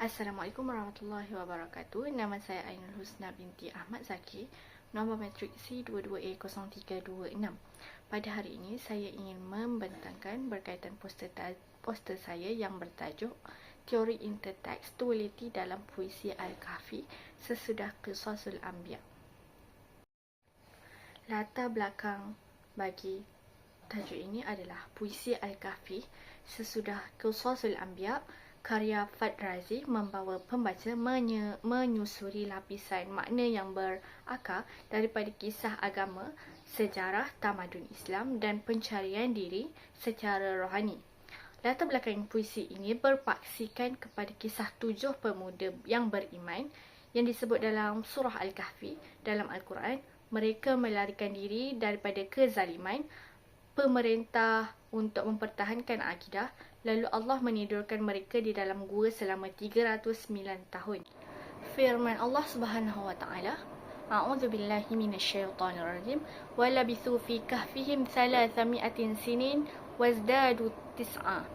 Assalamualaikum warahmatullahi wabarakatuh. Nama saya Ainul Husna binti Ahmad Zaki. Nombor matrik C22A0326. Pada hari ini saya ingin membentangkan berkaitan poster saya yang bertajuk Teori Intertekstualiti dalam Puisi Al-Kahfi sesudah Qisasul Anbiya. Latar belakang bagi tajuk ini adalah puisi Al-Kahfi sesudah Qisasul Anbiya karya Fard Razi membawa pembaca menyusuri lapisan makna yang berakar daripada kisah agama, sejarah tamadun Islam dan pencarian diri secara rohani. Latar belakang puisi ini berpaksikan kepada kisah 7 pemuda yang beriman yang disebut dalam surah Al-Kahfi dalam Al-Quran. Mereka melarikan diri daripada kezaliman pemerintah untuk mempertahankan akidah, lalu Allah menidurkan mereka di dalam gua selama 309 tahun. Firman Allah Subhanahu wa taala, A'udzu billahi minasyaitonir rajim, wa labithu fi kahfihim 300 sinin wazdadu tis'a.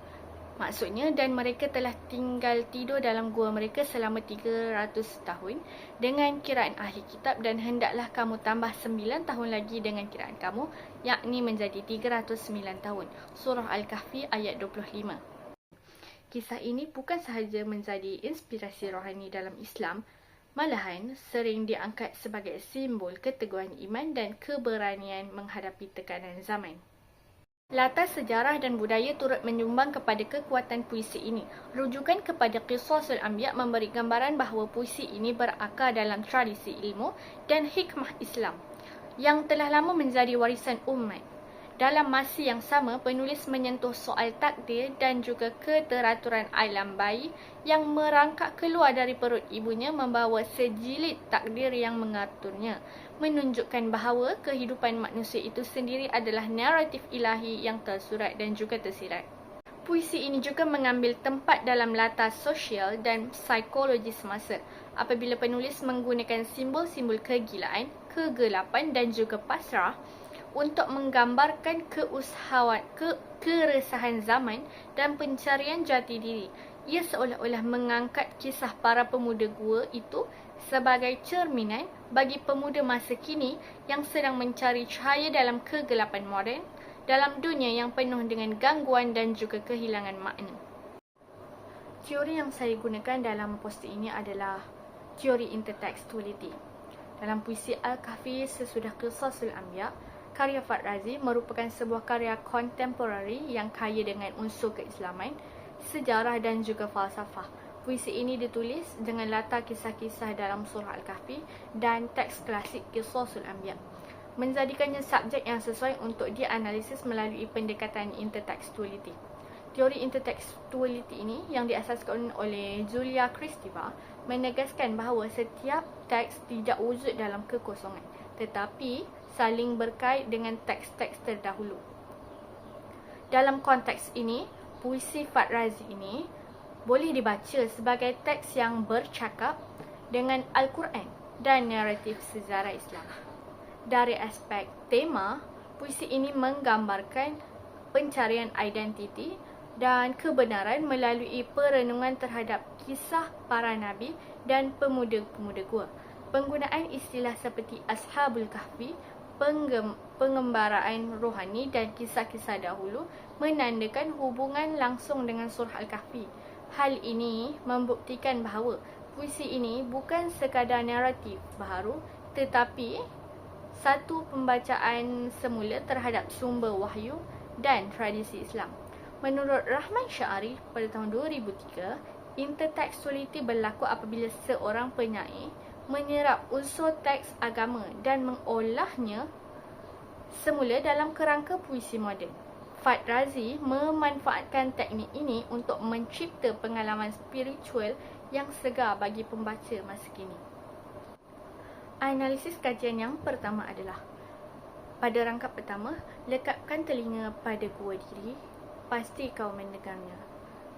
Maksudnya, dan mereka telah tinggal tidur dalam gua mereka selama 300 tahun dengan kiraan ahli kitab, dan hendaklah kamu tambah 9 tahun lagi dengan kiraan kamu, yakni menjadi 309 tahun. Surah Al-Kahfi ayat 25. Kisah ini bukan sahaja menjadi inspirasi rohani dalam Islam, malahan sering diangkat sebagai simbol keteguhan iman dan keberanian menghadapi tekanan zaman. Latar sejarah dan budaya turut menyumbang kepada kekuatan puisi ini. Rujukan kepada Qisasul Anbiya memberi gambaran bahawa puisi ini berakar dalam tradisi ilmu dan hikmah Islam yang telah lama menjadi warisan umat. Dalam masa yang sama, penulis menyentuh soal takdir dan juga keteraturan alam bayi yang merangkak keluar dari perut ibunya membawa sejilid takdir yang mengaturnya, menunjukkan bahawa kehidupan manusia itu sendiri adalah naratif ilahi yang tersurat dan juga tersirat. Puisi ini juga mengambil tempat dalam latar sosial dan psikologis semasa, apabila penulis menggunakan simbol-simbol kegilaan, kegelapan dan juga pasrah untuk menggambarkan keresahan zaman dan pencarian jati diri. Ia seolah-olah mengangkat kisah para pemuda gua itu sebagai cerminan bagi pemuda masa kini yang sedang mencari cahaya dalam kegelapan moden, dalam dunia yang penuh dengan gangguan dan juga kehilangan makna. Teori yang saya gunakan dalam poster ini adalah teori intertekstualiti. Dalam puisi Al-Kahfi sesudah Qisasul Anbiya, karya Fard Razi merupakan sebuah karya kontemporari yang kaya dengan unsur keislaman, sejarah dan juga falsafah. Puisi ini ditulis dengan latar kisah-kisah dalam surah Al-Kahfi dan teks klasik Qisasul Anbiya, menjadikannya subjek yang sesuai untuk dianalisis melalui pendekatan intertekstualiti. Teori intertekstualiti ini yang diasaskan oleh Julia Kristeva menegaskan bahawa setiap teks tidak wujud dalam kekosongan, tetapi saling berkait dengan teks-teks terdahulu. Dalam konteks ini, puisi Fard Razi ini boleh dibaca sebagai teks yang bercakap dengan Al-Quran dan naratif sejarah Islam. Dari aspek tema, puisi ini menggambarkan pencarian identiti dan kebenaran melalui perenungan terhadap kisah para nabi dan pemuda-pemuda gua. Penggunaan istilah seperti Ashabul Kahfi, pengembaraan rohani dan kisah-kisah dahulu menandakan hubungan langsung dengan surah Al-Kahfi. Hal ini membuktikan bahawa puisi ini bukan sekadar naratif baharu, tetapi satu pembacaan semula terhadap sumber wahyu dan tradisi Islam. Menurut Rahman Syari pada tahun 2003, intertekstualiti berlaku apabila seorang penyair menyerap unsur teks agama dan mengolahnya semula dalam kerangka puisi moden. Fard Razi memanfaatkan teknik ini untuk mencipta pengalaman spiritual yang segar bagi pembaca masa kini. Analisis kajian yang pertama adalah, pada rangkap pertama, lekapkan telinga pada gua diri, pasti kau mendengarnya.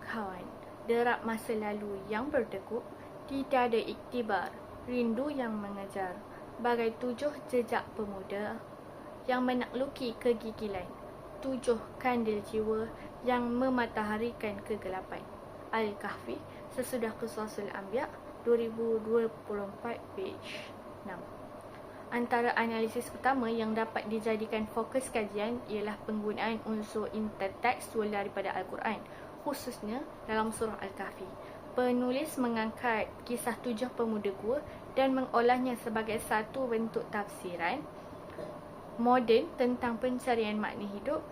Kawan, derap masa lalu yang berdegup, tidak ada iktibar, rindu yang mengejar, bagai 7 jejak pemuda yang menakluki kegigilan, 7 kandil jiwa yang memataharikan kegelapan. Al-Kahfi Sesudah Qisasul Anbiya 2024 page 6. Antara analisis utama yang dapat dijadikan fokus kajian ialah penggunaan unsur intertekstual daripada Al-Quran, khususnya dalam surah Al-Kahfi. Penulis mengangkat kisah 7 pemuda gua dan mengolahnya sebagai satu bentuk tafsiran moden tentang pencarian makna hidup.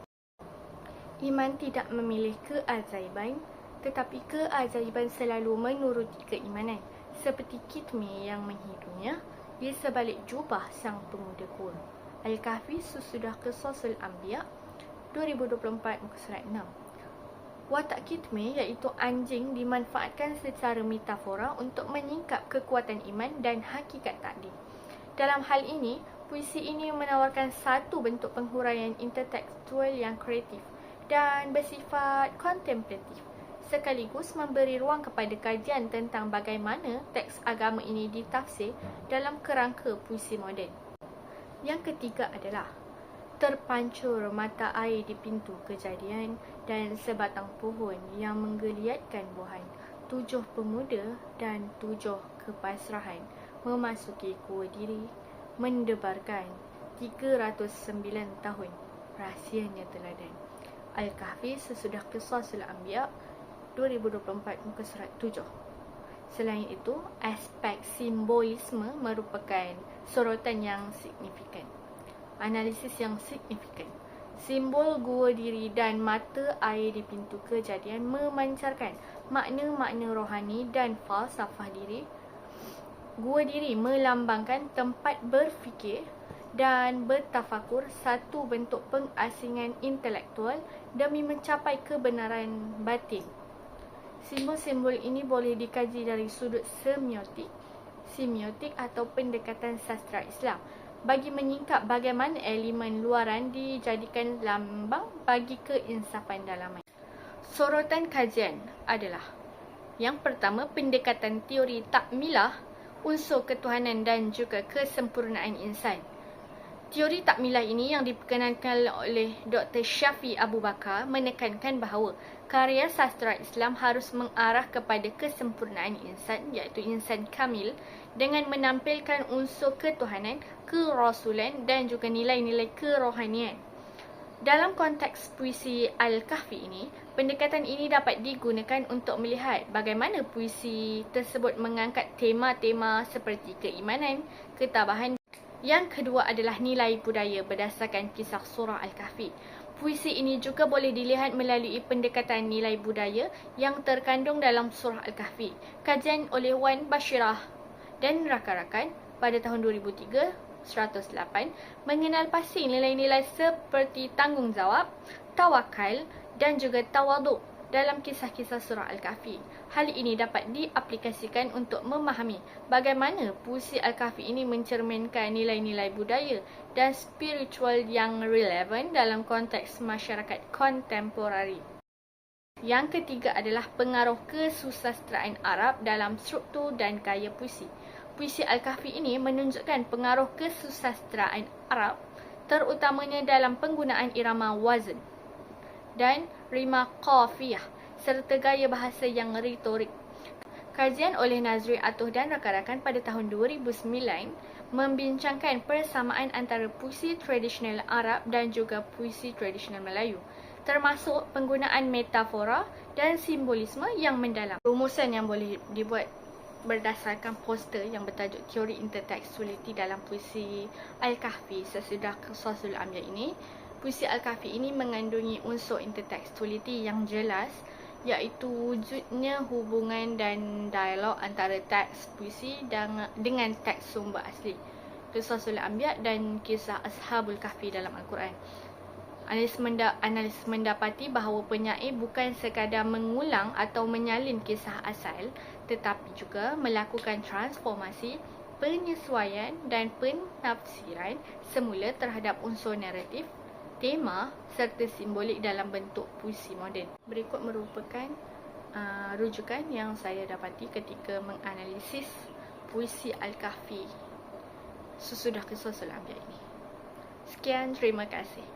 Iman tidak memilih keajaiban, tetapi keajaiban selalu menuruti keimanan, seperti kitmir yang menghidungnya di sebalik jubah sang pemuda gua. Al-Kahfi sesudah Qisasul Anbiya 2024 muka surat 6. Watak kitmir iaitu anjing dimanfaatkan secara metafora untuk menyingkap kekuatan iman dan hakikat takdir. Dalam hal ini, puisi ini menawarkan satu bentuk penghuraian intertekstual yang kreatif dan bersifat kontemplatif, sekaligus memberi ruang kepada kajian tentang bagaimana teks agama ini ditafsir dalam kerangka puisi moden. Yang ketiga adalah terpancur mata air di pintu kejadian dan sebatang pohon yang menggeliatkan buahan. 7 pemuda dan 7 kepasrahan memasuki gua diri, mendebarkan 309 tahun rahsianya teladan. Al-Kahfi sesudah Qisasul Anbiya 2024 muka surat 7. Selain itu, aspek simbolisme merupakan sorotan yang signifikan. Analisis yang signifikan. Simbol gua diri dan mata air di pintu kejadian memancarkan makna-makna rohani dan falsafah diri. Gua diri melambangkan tempat berfikir dan bertafakur, satu bentuk pengasingan intelektual demi mencapai kebenaran batin. Simbol-simbol ini boleh dikaji dari sudut semiotik atau pendekatan sastra Islam bagi menyingkap bagaimana elemen luaran dijadikan lambang bagi keinsafan dalaman. Sorotan kajian adalah: yang pertama, pendekatan teori takmilah, unsur ketuhanan dan juga kesempurnaan insan. Teori takmilah ini yang diperkenalkan oleh Dr. Syafi Abu Bakar menekankan bahawa karya sastra Islam harus mengarah kepada kesempurnaan insan, iaitu insan kamil, dengan menampilkan unsur ketuhanan, kerasulan dan juga nilai-nilai kerohanian. Dalam konteks puisi Al-Kahfi ini, pendekatan ini dapat digunakan untuk melihat bagaimana puisi tersebut mengangkat tema-tema seperti keimanan, ketabahan. Yang kedua adalah nilai budaya berdasarkan kisah surah Al-Kahfi. Puisi ini juga boleh dilihat melalui pendekatan nilai budaya yang terkandung dalam surah Al-Kahfi. Kajian oleh Wan Bashirah dan rakan-rakan pada tahun 2003, 108, mengenal pasti nilai-nilai seperti tanggungjawab, tawakal dan juga tawaduk dalam kisah-kisah surah Al-Kahfi. Hal ini dapat diaplikasikan untuk memahami bagaimana puisi Al-Kahfi ini mencerminkan nilai-nilai budaya dan spiritual yang relevan dalam konteks masyarakat kontemporari. Yang ketiga adalah pengaruh kesusastraan Arab dalam struktur dan gaya puisi. Puisi Al-Kahfi ini menunjukkan pengaruh kesusastraan Arab, terutamanya dalam penggunaan irama wazn dan rima qafiyah serta gaya bahasa yang retorik. Kajian oleh Nazri Atuh dan rakan-rakan pada tahun 2009 membincangkan persamaan antara puisi tradisional Arab dan juga puisi tradisional Melayu, termasuk penggunaan metafora dan simbolisme yang mendalam. Rumusan yang boleh dibuat berdasarkan poster yang bertajuk Teori Intertekstualiti dalam puisi Al-Kahfi sesudah Qisasul Anbiya ini. Puisi Al-Kahfi ini mengandungi unsur intertekstualiti yang jelas, iaitu wujudnya hubungan dan dialog antara teks puisi dengan teks sumber asli, Qisasul Anbiya dan kisah Ashabul Kahfi dalam Al-Quran. Analis mendapati bahawa penyair bukan sekadar mengulang atau menyalin kisah asal, tetapi juga melakukan transformasi, penyesuaian dan penafsiran semula terhadap unsur naratif, tema serta simbolik dalam bentuk puisi moden. Berikut merupakan rujukan yang saya dapati ketika menganalisis puisi Al-Kahfi sesudah Qisasul Anbiya ini. Sekian, terima kasih.